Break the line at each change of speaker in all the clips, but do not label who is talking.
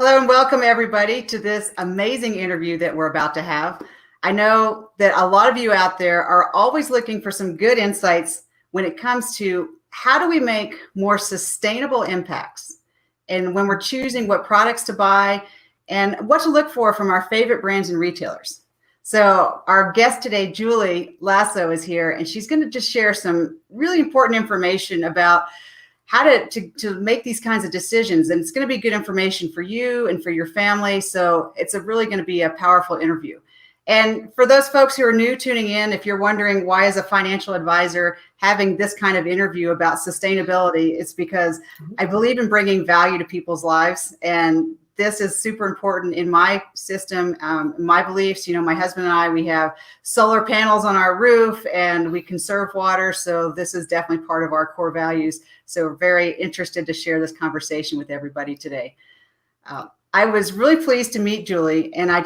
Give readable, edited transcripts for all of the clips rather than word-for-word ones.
Hello and welcome everybody to this amazing interview that we're about to have. I know that a lot of you out there are always looking for some good insights when it comes to how do we make more sustainable impacts, and when we're choosing what products to buy and what to look for from our favorite brands and retailers. So our guest today, Juli Lassow, is here, and she's going to just share some really important information about how to make these kinds of decisions. And it's going to be good information for you and for your family. So it's really going to be a powerful interview. And for those folks who are new tuning in, if you're wondering why is a financial advisor having this kind of interview about sustainability, it's because I believe in bringing value to people's lives. And this is super important in my system, my beliefs. You know, my husband and I, we have solar panels on our roof and we conserve water. So this is definitely part of our core values. So we're very interested to share this conversation with everybody today. I was really pleased to meet Juli, and I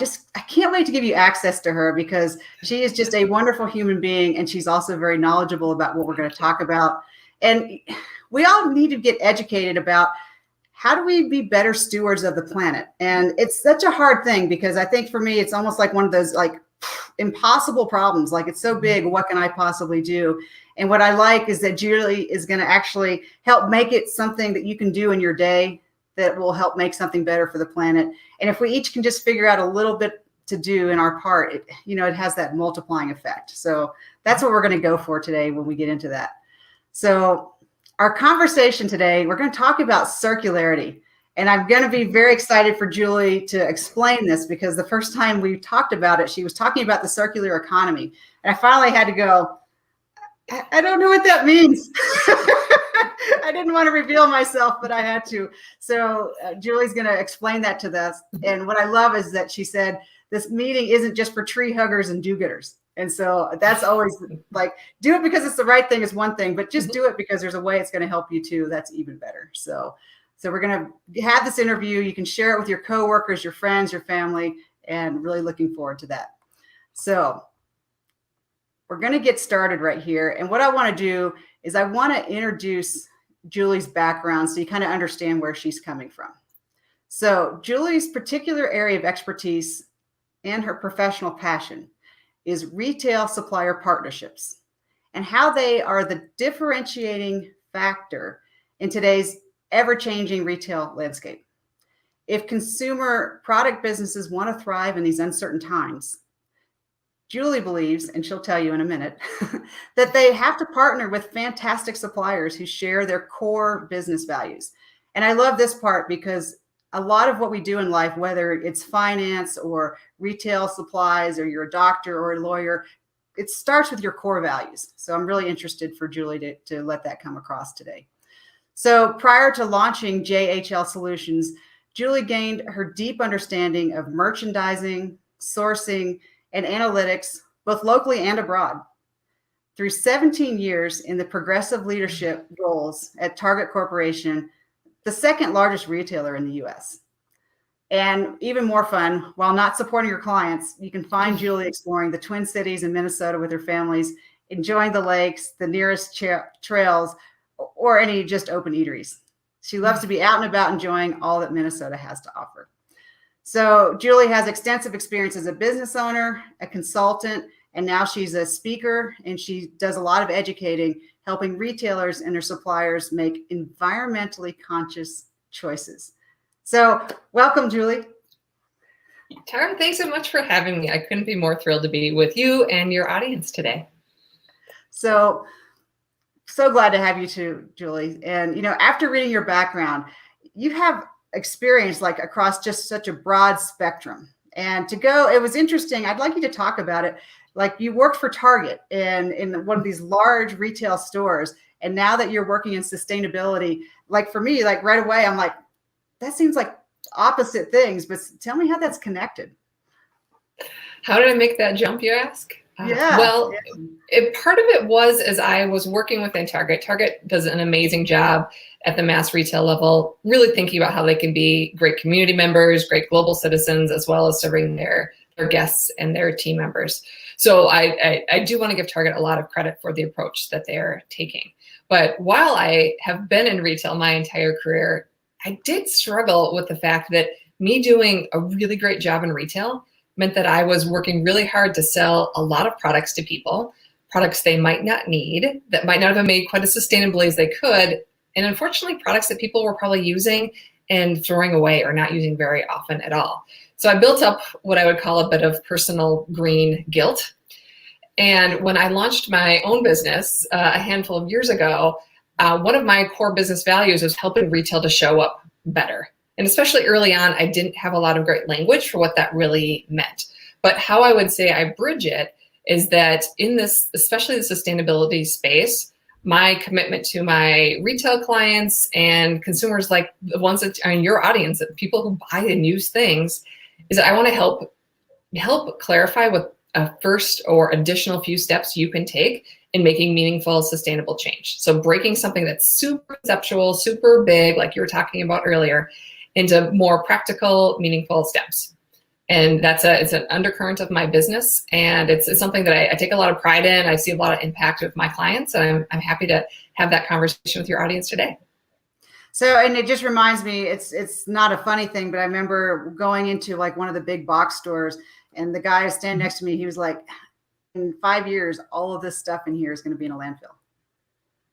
can't wait to give you access to her because she is just a wonderful human being, and she's also very knowledgeable about what we're going to talk about. And we all need to get educated about how do we be better stewards of the planet? And it's such a hard thing because I think for me, it's almost like one of those like impossible problems. Like it's so big, what can I possibly do? And what I like is that Juli is going to actually help make it something that you can do in your day that will help make something better for the planet. And if we each can just figure out a little bit to do in our part, it has that multiplying effect. So that's what we're going to go for today when we get into that. So our conversation today, we're going to talk about circularity. And I'm going to be very excited for Juli to explain this because the first time we talked about it, she was talking about the circular economy. And I finally had to go, I don't know what that means. I didn't want to reveal myself, but I had to. So Juli's going to explain that to us. And what I love is that she said, this meeting isn't just for tree huggers and do-gooders. And so that's always like, do it because it's the right thing is one thing, but just do it because there's a way it's going to help you too. That's even better. So we're going to have this interview. You can share it with your coworkers, your friends, your family, and really looking forward to that. So we're going to get started right here. And what I want to do is I want to introduce Juli's background so you kind of understand where she's coming from. So Juli's particular area of expertise and her professional passion is retail supplier partnerships and how they are the differentiating factor in today's ever-changing retail landscape. If consumer product businesses want to thrive in these uncertain times, Juli believes, and she'll tell you in a minute, that they have to partner with fantastic suppliers who share their core business values. And I love this part because a lot of what we do in life, whether it's finance or retail supplies or you're a doctor or a lawyer, it starts with your core values. So I'm really interested for Juli to let that come across today. So prior to launching JHL Solutions, Juli gained her deep understanding of merchandising, sourcing, and analytics, both locally and abroad. Through 17 years in the progressive leadership roles at Target Corporation, the second largest retailer in the US. And even more fun, while not supporting your clients, you can find Juli exploring the Twin Cities in Minnesota with her families, enjoying the lakes, the nearest trails, or any just open eateries. She loves to be out and about enjoying all that Minnesota has to offer. So Juli has extensive experience as a business owner, a consultant, and now she's a speaker, and she does a lot of educating, helping retailers and their suppliers make environmentally conscious choices. So welcome, Juli.
Tara, thanks so much for having me. I couldn't be more thrilled to be with you and your audience today.
So glad to have you too, Juli. And, after reading your background, you have experience like across just such a broad spectrum. And it was interesting. I'd like you to talk about it. Like you worked for Target and in one of these large retail stores. And now that you're working in sustainability, like for me, like right away, I'm like, that seems like opposite things, but tell me how that's connected.
How did I make that jump, you ask?
Yeah.
Part of it was as I was working within Target. Target does an amazing job at the mass retail level, really thinking about how they can be great community members, great global citizens, as well as serving their guests and their team members. So I do want to give Target a lot of credit for the approach that they're taking. But while I have been in retail my entire career, I did struggle with the fact that Me doing a really great job in retail meant that I was working really hard to sell a lot of products to people, products they might not need, that might not have been made quite as sustainably as they could, and unfortunately products that people were probably using and throwing away or not using very often at all. So I built up what I would call a bit of personal green guilt. And when I launched my own business a handful of years ago, one of my core business values was helping retail to show up better. And especially early on, I didn't have a lot of great language for what that really meant. But how I would say I bridge it is that in this, especially the sustainability space, my commitment to my retail clients and consumers, like the ones that are in your audience, people who buy and use things, is that I want to help clarify what a first or additional few steps you can take in making meaningful, sustainable change. So breaking something that's super conceptual, super big, like you were talking about earlier, into more practical, meaningful steps. And it's an undercurrent of my business, and it's something that I take a lot of pride in. I see a lot of impact with my clients, and I'm happy to have that conversation with your audience today.
So, and it just reminds me, it's not a funny thing, but I remember going into like one of the big box stores, and the guy standing next to me, he was like, in 5 years, all of this stuff in here is going to be in a landfill.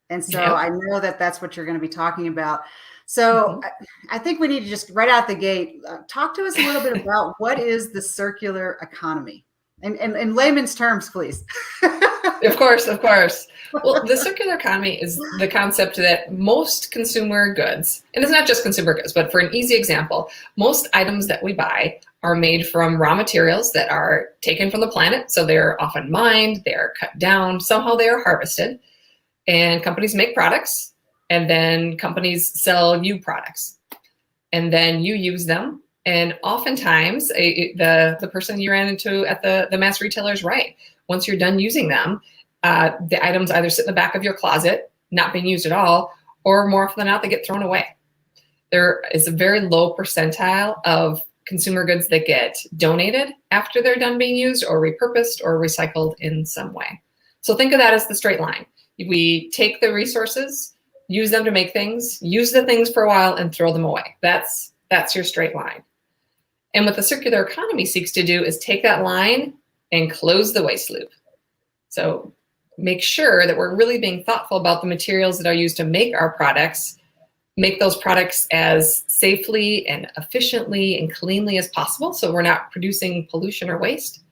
And so I know that that's what you're going to be talking about. So I think we need to just right out the gate, talk to us a little bit about what is the circular economy, and in layman's terms, please.
Of course. Well, the circular economy is the concept that most consumer goods, and it's not just consumer goods, but for an easy example, most items that we buy are made from raw materials that are taken from the planet. So they're often mined, they're cut down, somehow they are harvested, and companies make products. And then companies sell you products, and then you use them. And oftentimes, the person you ran into at the mass retailer is right. Once you're done using them, the items either sit in the back of your closet, not being used at all, or more often than not, they get thrown away. There is a very low percentile of consumer goods that get donated after they're done being used, or repurposed, or recycled in some way. So think of that as the straight line. We take the resources, use them to make things, use the things for a while, and throw them away. That's your straight line. And what the circular economy seeks to do is take that line and close the waste loop. So make sure that we're really being thoughtful about the materials that are used to make our products, make those products as safely and efficiently and cleanly as possible, so we're not producing pollution or waste,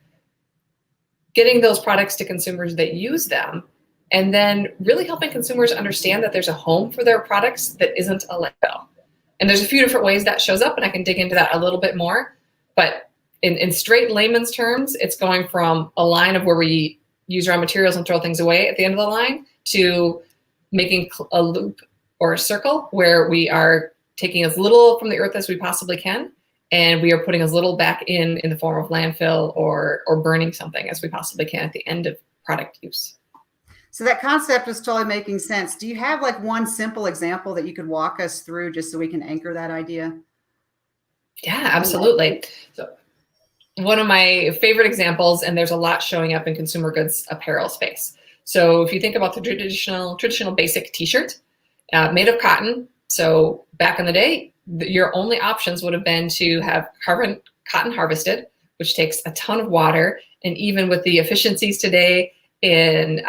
getting those products to consumers that use them, and then really helping consumers understand that there's a home for their products that isn't a landfill. And there's a few different ways that shows up, and I can dig into that a little bit more. But in straight layman's terms, it's going from a line of where we use raw materials and throw things away at the end of the line to making a loop or a circle where we are taking as little from the earth as we possibly can, and we are putting as little back in the form of landfill or burning something as we possibly can at the end of product use.
So that concept is totally making sense. Do you have like one simple example that you could walk us through just so we can anchor that idea?
Yeah, absolutely. So one of my favorite examples, and there's a lot showing up in consumer goods apparel space. So if you think about the traditional basic t-shirt made of cotton. So back in the day, your only options would have been to have cotton harvested, which takes a ton of water. And even with the efficiencies today in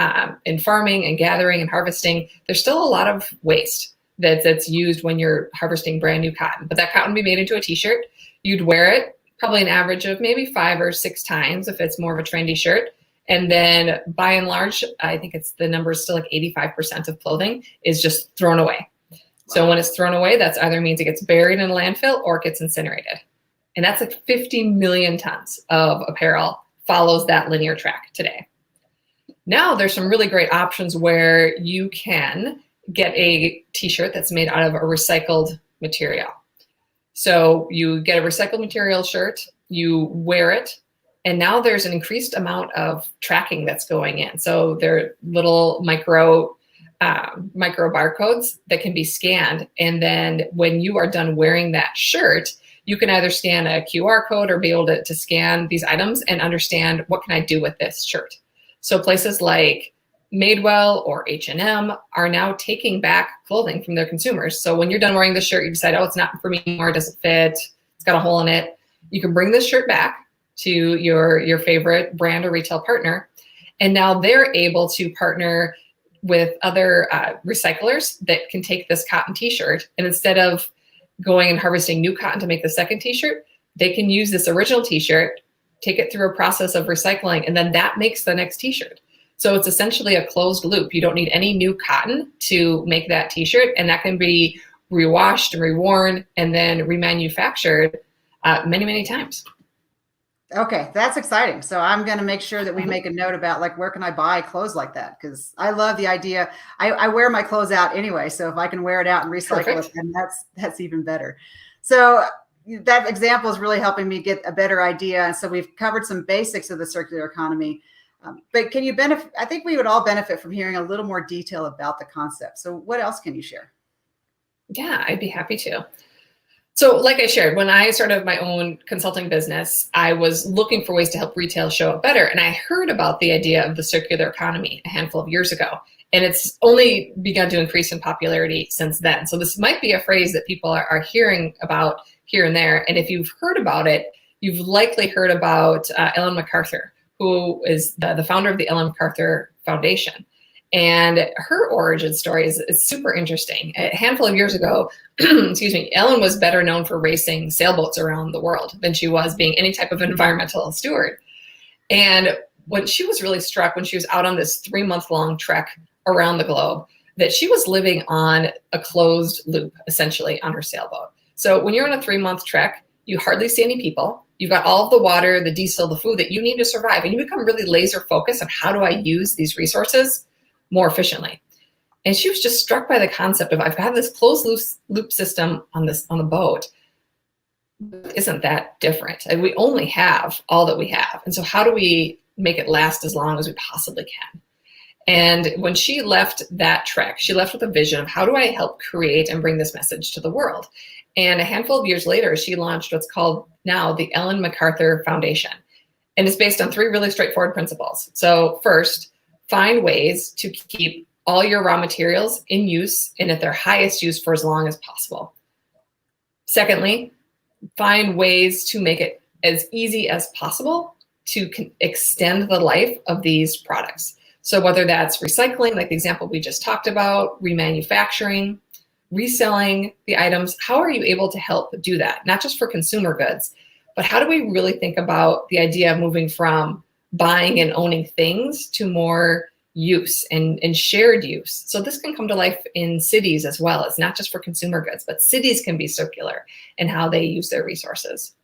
farming and gathering and harvesting, there's still a lot of waste that's used when you're harvesting brand new cotton. But that cotton would be made into a t-shirt. You'd wear it probably an average of maybe 5 or 6 times if it's more of a trendy shirt. And then by and large, I think the number is still like 85% of clothing is just thrown away. Wow. So when it's thrown away, that's either means it gets buried in a landfill or it gets incinerated. And that's like 50 million tons of apparel follows that linear track today. Now there's some really great options where you can get a t-shirt that's made out of a recycled material. So you get a recycled material shirt, you wear it, and now there's an increased amount of tracking that's going in. So there are little micro barcodes that can be scanned. And then when you are done wearing that shirt, you can either scan a QR code or be able to scan these items and understand, what can I do with this shirt? So places like Madewell or H&M are now taking back clothing from their consumers. So when you're done wearing the shirt, you decide, oh, it's not for me anymore, it doesn't fit, it's got a hole in it. You can bring this shirt back to your favorite brand or retail partner. And now they're able to partner with other recyclers that can take this cotton t-shirt, and instead of going and harvesting new cotton to make the second t-shirt, they can use this original t-shirt, take it through a process of recycling, and then that makes the next t-shirt. So it's essentially a closed loop. You don't need any new cotton to make that t-shirt, and that can be rewashed and reworn and then remanufactured many, many times.
Okay, that's exciting. So I'm going to make sure that we make a note about like, where can I buy clothes like that? Because I love the idea. I wear my clothes out anyway. So if I can wear it out and recycle it, then that's even better. So that example is really helping me get a better idea. And so we've covered some basics of the circular economy. But can you benefit? I think we would all benefit from hearing a little more detail about the concept. So what else can you share?
Yeah, I'd be happy to. So like I shared, when I started my own consulting business, I was looking for ways to help retail show up better. And I heard about the idea of the circular economy a handful of years ago. And it's only begun to increase in popularity since then. So this might be a phrase that people are hearing about here and there. And if you've heard about it, you've likely heard about Ellen MacArthur, who is the founder of the Ellen MacArthur Foundation. And her origin story is super interesting. A handful of years ago, excuse me, Ellen was better known for racing sailboats around the world than she was being any type of environmental steward. And when she was really struck when she was out on this 3-month-long trek around the globe, that she was living on a closed loop, essentially, on her sailboat. So when you're on a 3-month trek, you hardly see any people. You've got all of the water, the diesel, the food that you need to survive. And you become really laser focused on how do I use these resources more efficiently. And she was just struck by the concept of, I've got this closed loop system on the boat. Isn't that different? And we only have all that we have. And so how do we make it last as long as we possibly can? And when she left that trek, she left with a vision of how do I help create and bring this message to the world? And a handful of years later, she launched what's called now the Ellen MacArthur Foundation. And it's based on 3 really straightforward principles. So first, find ways to keep all your raw materials in use and at their highest use for as long as possible. Secondly, find ways to make it as easy as possible to extend the life of these products. So whether that's recycling, like the example we just talked about, remanufacturing, reselling the items, how are you able to help do that? Not just for consumer goods, but how do we really think about the idea of moving from buying and owning things to more use and shared use? So this can come to life in cities as well. It's not just for consumer goods, but cities can be circular in how they use their resources.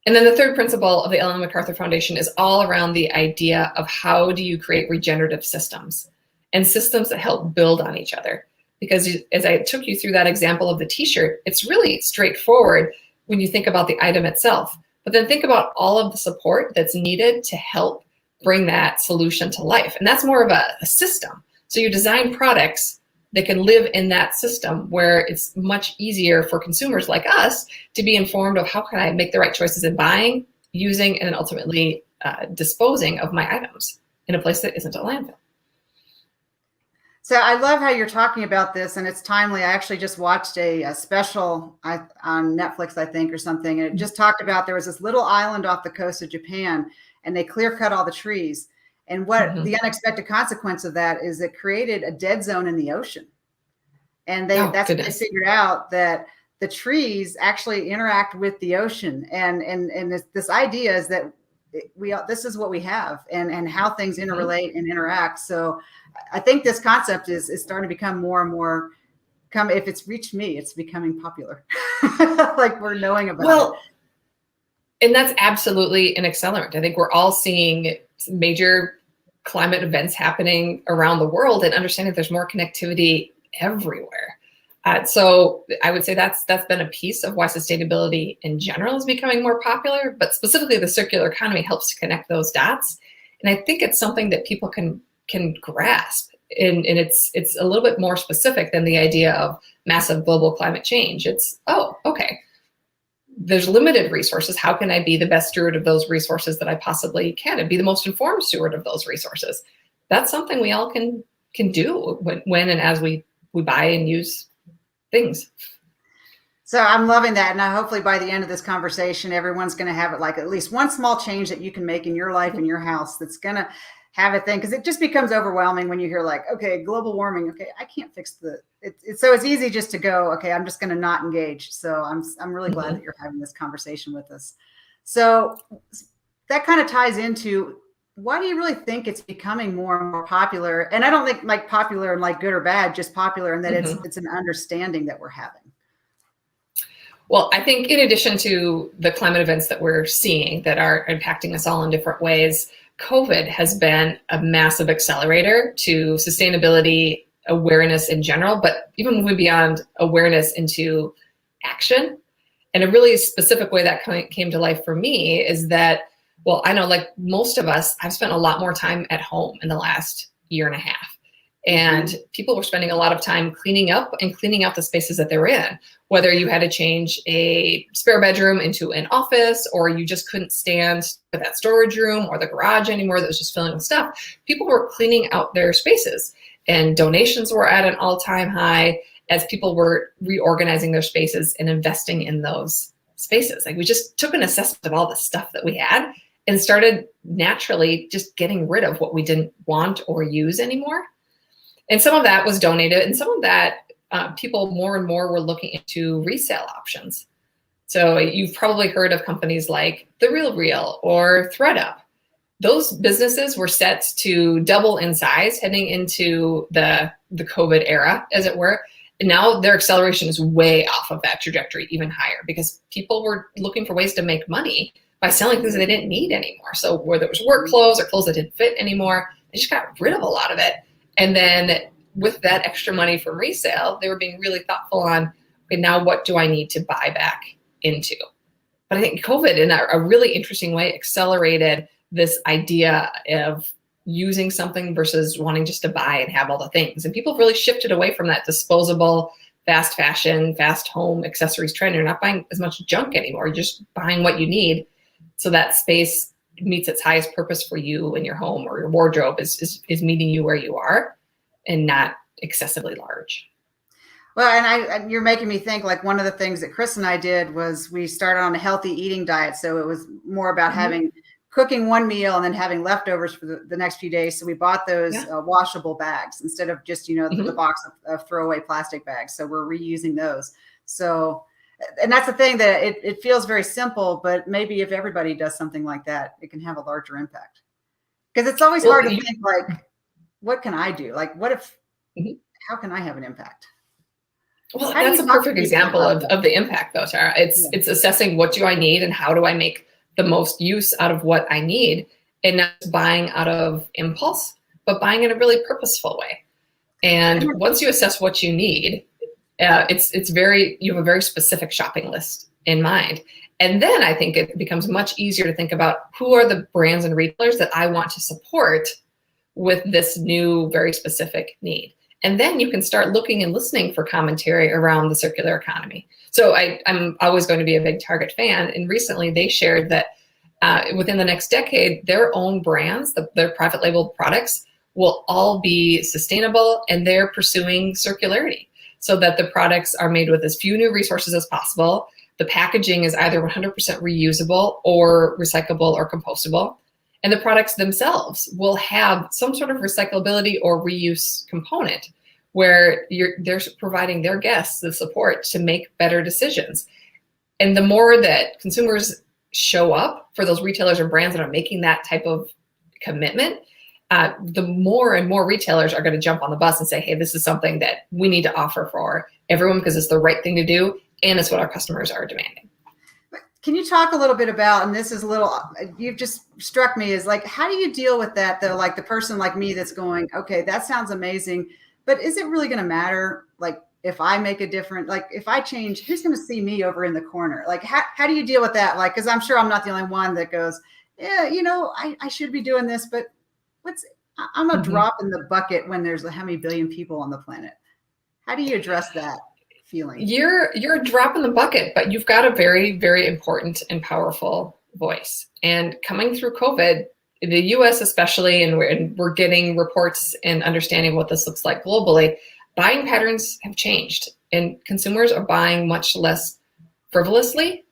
And then the third principle of the Ellen MacArthur Foundation is all around the idea of how do you create regenerative systems and systems that help build on each other. Because as I took you through that example of the t-shirt, it's really straightforward when you think about the item itself. But then think about all of the support that's needed to help bring that solution to life. And that's more of a system. So you design products that can live in that system where it's much easier for consumers like us to be informed of how can I make the right choices in buying, using, and then ultimately disposing of my items in a place that isn't a landfill.
So I love how you're talking about this, and it's timely. I actually just watched a special on Netflix, I think, or something, and it just talked about there was this little island off the coast of Japan, and they clear cut all the trees. And what the unexpected consequence of that is it created a dead zone in the ocean. And that's what they figured out, that the trees actually interact with the ocean. And this idea is that this is what we have, and how things interrelate and interact. So I think this concept is starting to become more and more if it's reached me, it's becoming popular. Like we're knowing about it.
And that's absolutely an accelerant. I think we're all seeing major climate events happening around the world and understanding there's more connectivity everywhere. So I would say that's been a piece of why sustainability in general is becoming more popular, but specifically the circular economy helps to connect those dots. And I think it's something that people can grasp. And it's a little bit more specific than the idea of massive global climate change. It's, okay, there's limited resources. How can I be the best steward of those resources that I possibly can and be the most informed steward of those resources? That's something we all can do when and as we buy and use things.
So I'm loving that. And hopefully by the end of this conversation, everyone's going to have it like at least one small change that you can make in your life, in your house, that's going to have a thing. Because it just becomes overwhelming when you hear like, okay, global warming. Okay, I can't fix so it's easy just to go, okay, I'm just going to not engage. So I'm really glad that you're having this conversation with us. So that kind of ties into, why do you really think it's becoming more and more popular? And I don't think like popular and like good or bad, just popular, and that it's an understanding that we're having.
Well, I think in addition to the climate events that we're seeing that are impacting us all in different ways, COVID has been a massive accelerator to sustainability awareness in general, but even moving beyond awareness into action. And a really specific way that came to life for me is that, well, I know like most of us, I've spent a lot more time at home in the last year and a half. And people were spending a lot of time cleaning up and cleaning out the spaces that they were in, whether you had to change a spare bedroom into an office, or you just couldn't stand that storage room or the garage anymore that was just filling with stuff. People were cleaning out their spaces, and donations were at an all-time high as people were reorganizing their spaces and investing in those spaces. Like we just took an assessment of all the stuff that we had and started naturally just getting rid of what we didn't want or use anymore. And some of that was donated, and some of that people more and more were looking into resale options. So you've probably heard of companies like The RealReal or ThreadUp. Those businesses were set to double in size heading into the COVID era, as it were. And now their acceleration is way off of that trajectory, even higher, because people were looking for ways to make money by selling things that they didn't need anymore. So whether it was work clothes or clothes that didn't fit anymore, they just got rid of a lot of it. And then with that extra money from resale, they were being really thoughtful on, okay, now what do I need to buy back into? But I think COVID, in a really interesting way, accelerated this idea of using something versus wanting just to buy and have all the things. And people really shifted away from that disposable, fast fashion, fast home accessories trend. You're not buying as much junk anymore. You're just buying what you need so that space meets its highest purpose for you in your home, or your wardrobe is meeting you where you are and not excessively large.
Well, and you're making me think, like one of the things that Chris and I did was we started on a healthy eating diet. So it was more about cooking one meal and then having leftovers for the next few days. So we bought those washable bags instead of just, the box of throwaway plastic bags. So we're reusing those. So, and that's the thing, that it feels very simple, but maybe if everybody does something like that, it can have a larger impact. Because it's always hard to think like, what can I do? Like, what if, how can I have an impact?
Well, that's a perfect example of the impact though, Tara. It's assessing, what do I need and how do I make the most use out of what I need, and not just buying out of impulse, but buying in a really purposeful way. And once you assess what you need, you have a very specific shopping list in mind. And then I think it becomes much easier to think about, who are the brands and retailers that I want to support with this new, very specific need. And then you can start looking and listening for commentary around the circular economy. So I'm always going to be a big Target fan. And recently they shared that within the next decade, their own brands, their private label products, will all be sustainable, and they're pursuing circularity so that the products are made with as few new resources as possible. The packaging is either 100% reusable or recyclable or compostable. And the products themselves will have some sort of recyclability or reuse component where they're providing their guests the support to make better decisions. And the more that consumers show up for those retailers or brands that are making that type of commitment, the more and more retailers are going to jump on the bus and say, hey, this is something that we need to offer for everyone because it's the right thing to do, and it's what our customers are demanding.
Can you talk a little bit about, and this is a little, you've just struck me as like, how do you deal with that though? Like the person like me that's going, okay, that sounds amazing, but is it really going to matter? Like if I make a difference, like if I change, who's going to see me over in the corner? Like how do you deal with that? Like, cause I'm sure I'm not the only one that goes, yeah, I should be doing this, but I'm a drop in the bucket when there's how many billion people on the planet. How do you address that feeling? You're
a drop in the bucket, but you've got a very, very important and powerful voice. And coming through COVID, the US especially, and we're getting reports and understanding what this looks like globally, buying patterns have changed, and consumers are buying much less frivolously.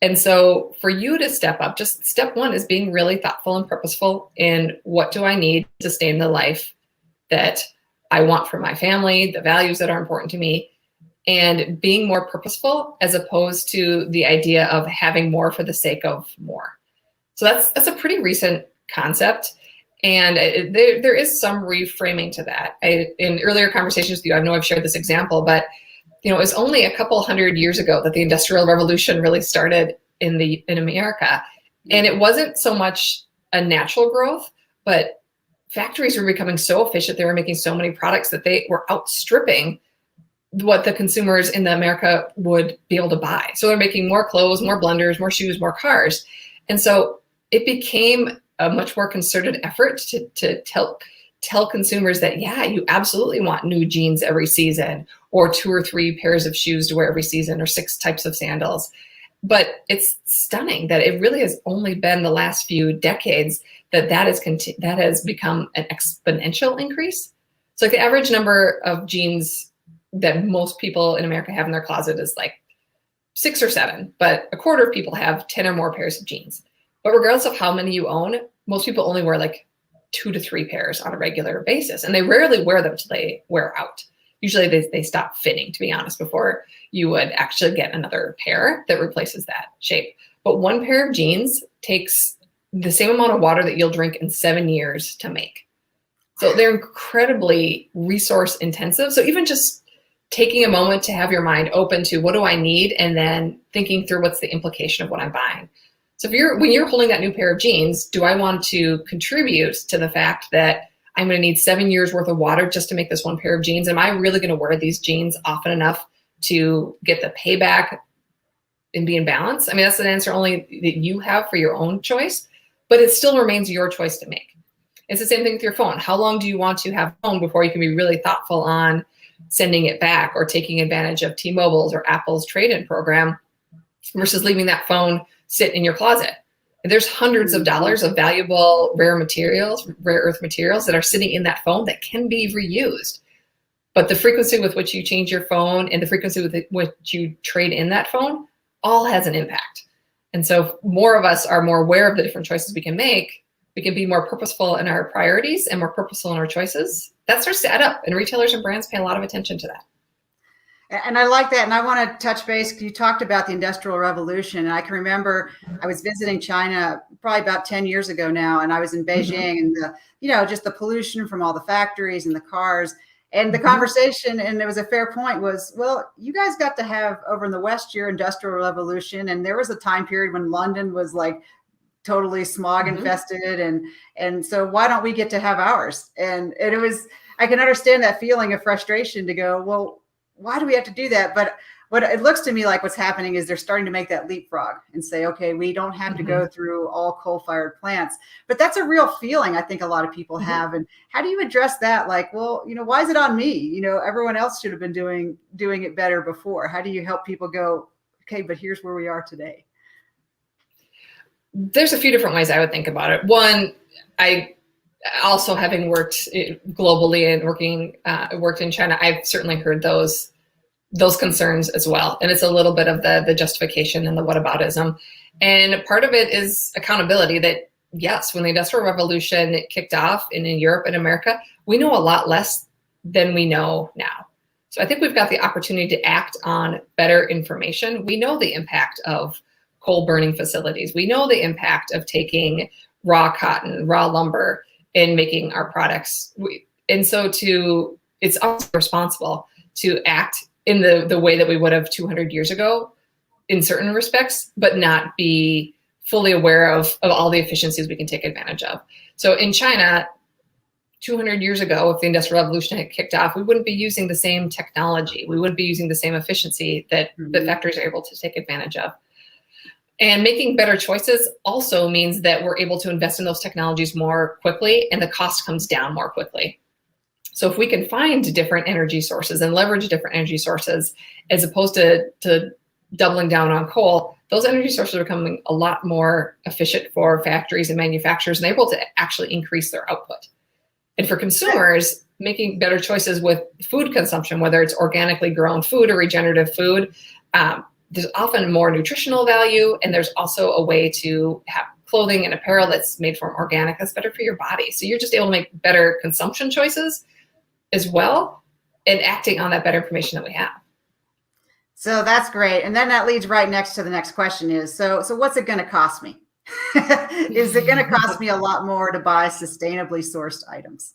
And so for you to step up, just step one is being really thoughtful and purposeful in what do I need to sustain the life that I want for my family, the values that are important to me, and being more purposeful as opposed to the idea of having more for the sake of more. So that's a pretty recent concept. And there is some reframing to that. In earlier conversations with you, I know I've shared this example, but it was only a couple hundred years ago that the Industrial Revolution really started in America. And it wasn't so much a natural growth, but factories were becoming so efficient. They were making so many products that they were outstripping what the consumers in America would be able to buy. So they're making more clothes, more blenders, more shoes, more cars. And so it became a much more concerted effort to tell consumers that, yeah, you absolutely want new jeans every season, or 2 or 3 pairs of shoes to wear every season, or 6 types of sandals. But it's stunning that it really has only been the last few decades that has become an exponential increase. So like the average number of jeans that most people in America have in their closet is like 6 or 7, but a quarter of people have 10 or more pairs of jeans. But regardless of how many you own, most people only wear like 2 to 3 pairs on a regular basis, and they rarely wear them till they wear out. Usually they stop fitting, to be honest, before you would actually get another pair that replaces that shape. But 1 pair of jeans takes the same amount of water that you'll drink in 7 years to make. So they're incredibly resource intensive. So even just taking a moment to have your mind open to what do I need, and then thinking through what's the implication of what I'm buying. So when you're holding that new pair of jeans, do I want to contribute to the fact that I'm going to need 7 years worth of water just to make this 1 pair of jeans? Am I really going to wear these jeans often enough to get the payback and be in balance? I mean, that's an answer only that you have for your own choice, but it still remains your choice to make. It's the same thing with your phone. How long do you want to have a phone before you can be really thoughtful on sending it back or taking advantage of T-Mobile's or Apple's trade-in program versus leaving that phone sit in your closet? And there's hundreds of dollars of valuable rare earth materials that are sitting in that phone that can be reused. But the frequency with which you change your phone and the frequency with which you trade in that phone all has an impact. And so if more of us are more aware of the different choices we can make, we can be more purposeful in our priorities and more purposeful in our choices. That starts to add up, and retailers and brands pay a lot of attention to that.
And I like that. And I want to touch base. You talked about the Industrial Revolution. And I can remember I was visiting China probably about 10 years ago now. And I was in Beijing, and just the pollution from all the factories and the cars. And the conversation, and it was a fair point, was, well, you guys got to have over in the West your Industrial Revolution. And there was a time period when London was like totally smog infested. And so why don't we get to have ours? And it was, I can understand that feeling of frustration to go, well, why do we have to do that? But what it looks to me like what's happening is they're starting to make that leapfrog and say, okay, we don't have to go through all coal-fired plants. But that's a real feeling I think a lot of people have. And how do you address that? Like, well, why is it on me? Everyone else should have been doing it better before. How do you help people go, okay, but here's where we are today?
There's a few different ways I would think about it. One, I also, having worked globally and worked in China, I've certainly heard those concerns as well. And it's a little bit of the justification and the whataboutism. And part of it is accountability that, yes, when the Industrial Revolution kicked off in Europe and America, we know a lot less than we know now. So I think we've got the opportunity to act on better information. We know the impact of coal burning facilities. We know the impact of taking raw cotton, raw lumber, in making our products. And so it's also responsible to act in the way that we would have 200 years ago in certain respects, but not be fully aware of all the efficiencies we can take advantage of. So in China, 200 years ago, if the Industrial Revolution had kicked off, we wouldn't be using the same technology. We wouldn't be using the same efficiency that the factories are able to take advantage of. And making better choices also means that we're able to invest in those technologies more quickly, and the cost comes down more quickly. So if we can find different energy sources and leverage different energy sources, as opposed to doubling down on coal, those energy sources are becoming a lot more efficient for factories and manufacturers, and they're able to actually increase their output. And for consumers, making better choices with food consumption, whether it's organically grown food or regenerative food, there's often more nutritional value, and there's also a way to have clothing and apparel that's made from organic that's better for your body. So you're just able to make better consumption choices as well, and acting on that better information that we have.
So that's great. And then that leads right next to the next question is, so what's it going to cost me? Is it going to cost me a lot more to buy sustainably sourced items?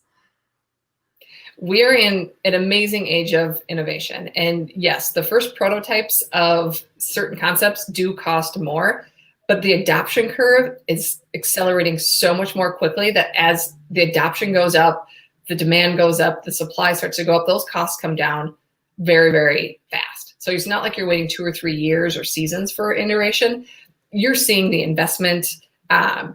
We're in an amazing age of innovation. And yes, the first prototypes of certain concepts do cost more, but the adoption curve is accelerating so much more quickly that as the adoption goes up, the demand goes up, the supply starts to go up, those costs come down very, very fast. So it's not like you're waiting 2 or 3 years or seasons for iteration. You're seeing the investment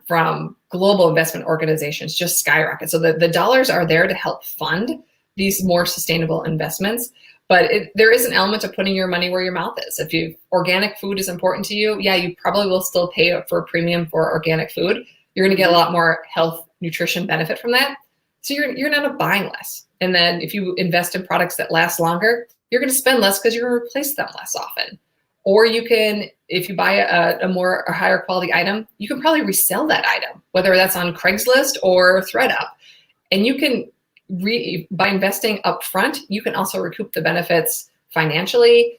from global investment organizations just skyrocket. So the dollars are there to help fund these more sustainable investments. But there is an element of putting your money where your mouth is. If organic food is important to you, yeah, you probably will still pay for a premium for organic food. You're going to get a lot more health, nutrition benefit from that. So you're going to end up buying less. And then if you invest in products that last longer, you're going to spend less because you're going to replace them less often. Or you can, if you buy a higher quality item, you can probably resell that item, whether that's on Craigslist or ThreadUp. And you can, by investing upfront, you can also recoup the benefits financially,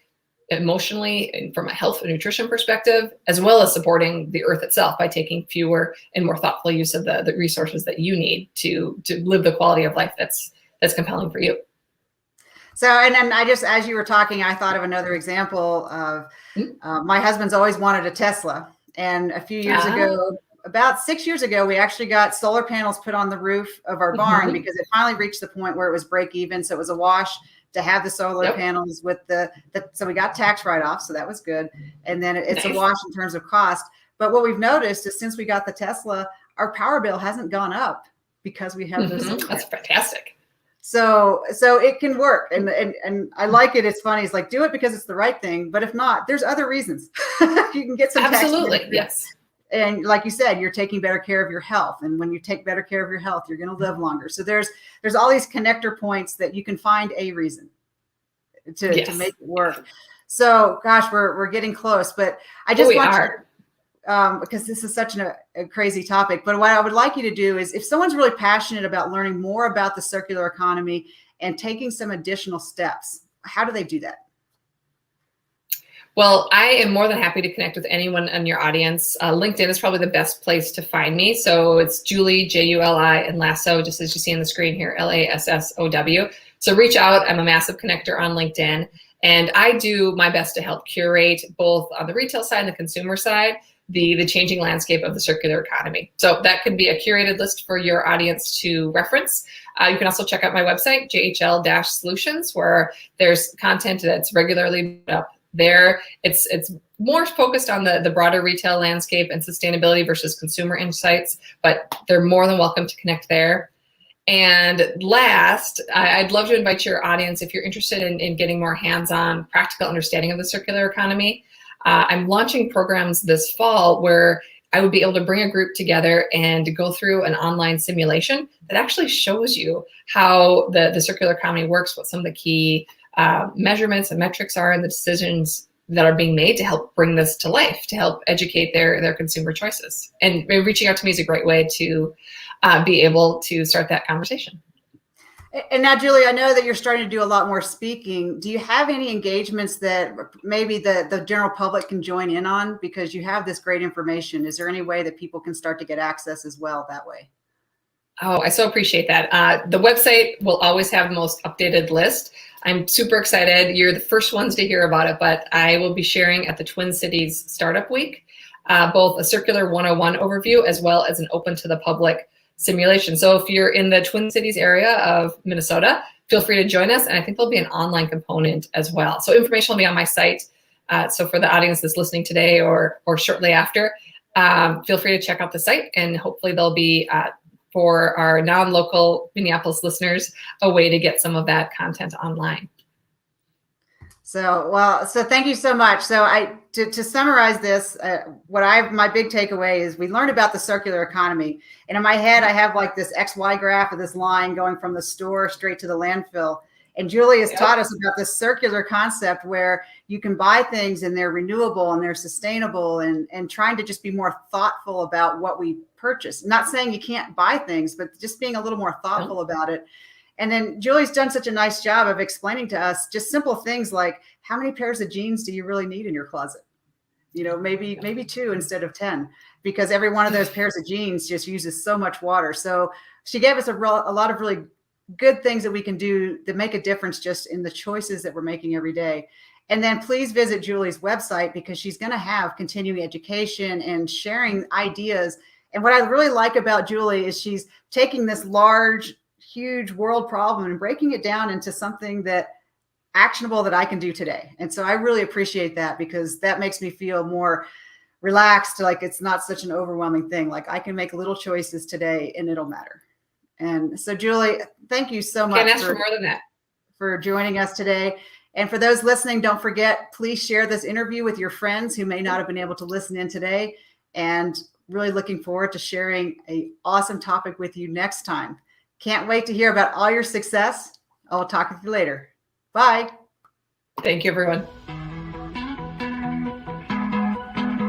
emotionally, and from a health and nutrition perspective, as well as supporting the earth itself by taking fewer and more thoughtful use of the resources that you need to live the quality of life that's compelling for you.
So, and then as you were talking, I thought of another example of my husband's always wanted a Tesla. And a few years ago, about 6 years ago, we actually got solar panels put on the roof of our barn because it finally reached the point where it was break even. So it was a wash to have the solar panels with so we got tax write-off. So that was good. And then it's a wash in terms of cost. But what we've noticed is since we got the Tesla, our power bill hasn't gone up because we have those.
That's fantastic.
So it can work. And I like it. It's funny. It's like, do it because it's the right thing. But if not, there's other reasons. You can get some
absolutely
tax
yes.
And like you said, you're taking better care of your health. And when you take better care of your health, you're going to live longer. So there's all these connector points that you can find a reason to make it work. So gosh, we're getting close, but I just want to, because this is such a crazy topic, but what I would like you to do is if someone's really passionate about learning more about the circular economy and taking some additional steps, how do they do that?
Well, I am more than happy to connect with anyone in your audience. LinkedIn is probably the best place to find me. So it's Juli, Juli, and Lassow, just as you see on the screen here, Lassow. So reach out. I'm a massive connector on LinkedIn. And I do my best to help curate both on the retail side and the consumer side, the changing landscape of the circular economy. So that could be a curated list for your audience to reference. You can also check out my website, JHL Solutions, where there's content that's regularly up there. It's more focused on the broader retail landscape and sustainability versus consumer insights, but they're more than welcome to connect there. And last, I'd love to invite your audience, if you're interested in getting more hands-on practical understanding of the circular economy, I'm launching programs this fall where I would be able to bring a group together and go through an online simulation that actually shows you how the circular economy works, what some of the key measurements and metrics are, and the decisions that are being made to help bring this to life, to help educate their consumer choices. And reaching out to me is a great way to be able to start that conversation.
And now, Juli, I know that you're starting to do a lot more speaking. Do you have any engagements that maybe the general public can join in on, because you have this great information? Is there any way that people can start to get access as well that way?
Oh, I so appreciate that. The website will always have the most updated list. I'm super excited. You're the first ones to hear about it, but I will be sharing at the Twin Cities Startup Week, both a Circular 101 overview as well as an open to the public simulation. So if you're in the Twin Cities area of Minnesota, feel free to join us. And I think there'll be an online component as well. So information will be on my site. So for the audience that's listening today or shortly after, feel free to check out the site, and hopefully there'll be for our non-local Minneapolis listeners, a way to get some of that content online.
So thank you so much. So to summarize this, my big takeaway is we learned about the circular economy, and in my head, I have like this XY graph of this line going from the store straight to the landfill. And Juli has
Yep.
taught us about this circular concept where you can buy things and they're renewable and they're sustainable, and trying to just be more thoughtful about what we purchase. Not saying you can't buy things, but just being a little more thoughtful about it. And then Juli's done such a nice job of explaining to us just simple things like, how many pairs of jeans do you really need in your closet? Maybe 2 instead of 10, because every one of those pairs of jeans just uses so much water. So she gave us a lot of really good things that we can do to make a difference just in the choices that we're making every day. And then please visit Juli's website, because she's going to have continuing education and sharing ideas. And what I really like about Juli is she's taking this large, huge world problem and breaking it down into something that actionable that I can do today. And so I really appreciate that, because that makes me feel more relaxed. Like it's not such an overwhelming thing. Like I can make little choices today and it'll matter. And so Juli, thank you so much
Can't ask for more than that.
For joining us today. And for those listening, don't forget, please share this interview with your friends who may not have been able to listen in today. And really looking forward to sharing an awesome topic with you next time. Can't wait to hear about all your success. I'll talk with you later. Bye.
Thank you, everyone.